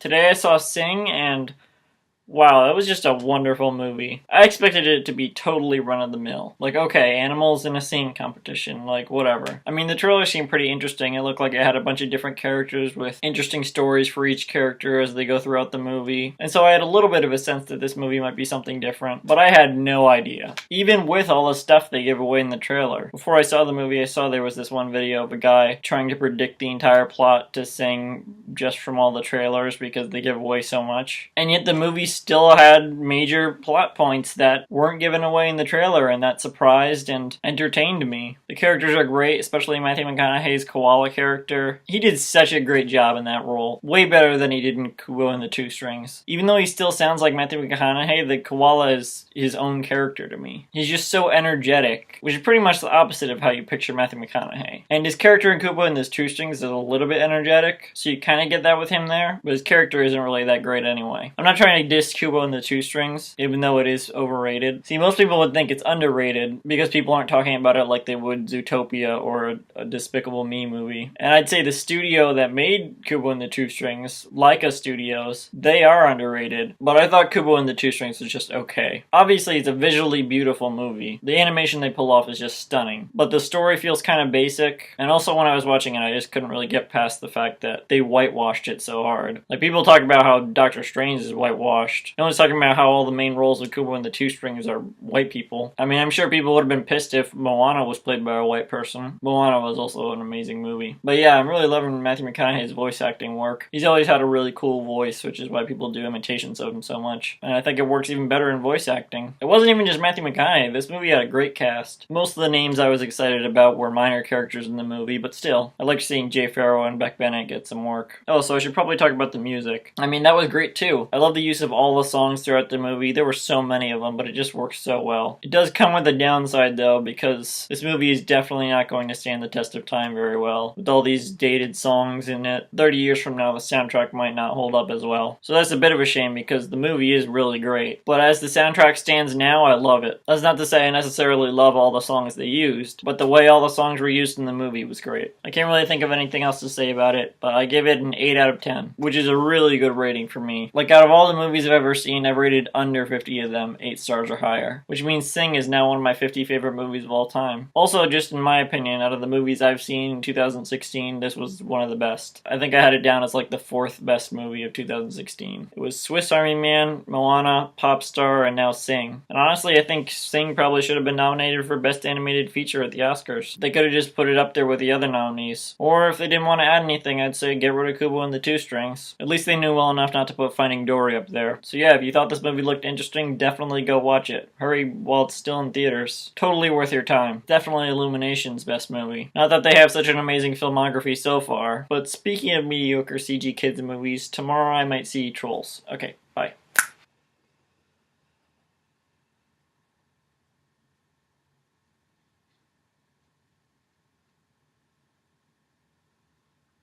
Today I saw Sing, and wow, that was just a wonderful movie. I expected it to be totally run-of-the-mill. Like, okay, animals in a singing competition, like, whatever. I mean, the trailer seemed pretty interesting. It looked like it had a bunch of different characters with interesting stories for each character as they go throughout the movie. And so I had a little bit of a sense that this movie might be something different, but I had no idea. Even with all the stuff they give away in the trailer. Before I saw the movie, I saw there was this one video of a guy trying to predict the entire plot to Sing just from all the trailers because they give away so much. And yet the movie still had major plot points that weren't given away in the trailer, and that surprised and entertained me. The characters are great, especially Matthew McConaughey's koala character. He did such a great job in that role. Way better than he did in Kubo and the Two Strings. Even though he still sounds like Matthew McConaughey, the koala is his own character to me. He's just so energetic, which is pretty much the opposite of how you picture Matthew McConaughey. And his character in Kubo and the Two Strings is a little bit energetic, so you kind of get that with him there, but his character isn't really that great anyway. I'm not trying to diss Kubo and the Two Strings, even though it is overrated. See, most people would think it's underrated because people aren't talking about it like they would Zootopia or a Despicable Me movie. And I'd say the studio that made Kubo and the Two Strings, Laika Studios, they are underrated, but I thought Kubo and the Two Strings was just okay. Obviously, it's a visually beautiful movie. The animation they pull off is just stunning, but the story feels kind of basic, and also when I was watching it, I just couldn't really get past the fact that they whitewashed it so hard. Like, people talk about how Doctor Strange is whitewashed. No one's talking about how all the main roles of Kubo and the Two Strings are white people. I mean, I'm sure people would have been pissed if Moana was played by a white person. Moana was also an amazing movie. But yeah, I'm really loving Matthew McConaughey's voice acting work. He's always had a really cool voice, which is why people do imitations of him so much. And I think it works even better in voice acting. It wasn't even just Matthew McConaughey. This movie had a great cast. Most of the names I was excited about were minor characters in the movie, but still, I liked seeing Jay Farrow and Beck Bennett get some work. Oh, so I should probably talk about the music. I mean, that was great too. I love the use of all the songs throughout the movie. There were so many of them, but it just works so well. It does come with a downside though, because this movie is definitely not going to stand the test of time very well. With all these dated songs in it, 30 years from now the soundtrack might not hold up as well. So that's a bit of a shame because the movie is really great. But as the soundtrack stands now, I love it. That's not to say I necessarily love all the songs they used, but the way all the songs were used in the movie was great. I can't really think of anything else to say about it, but I give it an 8 out of 10, which is a really good rating for me. Like, out of all the movies I've ever seen, I've rated under 50 of them 8 stars or higher, which means Sing is now one of my 50 favorite movies of all time. Also, just in my opinion, out of the movies I've seen in 2016, this was one of the best. I think I had it down as like the 4th best movie of 2016. It was Swiss Army Man, Moana, Popstar, and now Sing. And honestly, I think Sing probably should have been nominated for Best Animated Feature at the Oscars. They could have just put it up there with the other nominees. Or if they didn't want to add anything, I'd say get rid of Kubo and the Two Strings. At least they knew well enough not to put Finding Dory up there. So yeah, if you thought this movie looked interesting, definitely go watch it. Hurry while it's still in theaters. Totally worth your time. Definitely Illumination's best movie. Not that they have such an amazing filmography so far, but speaking of mediocre CG kids movies, tomorrow I might see Trolls. Okay,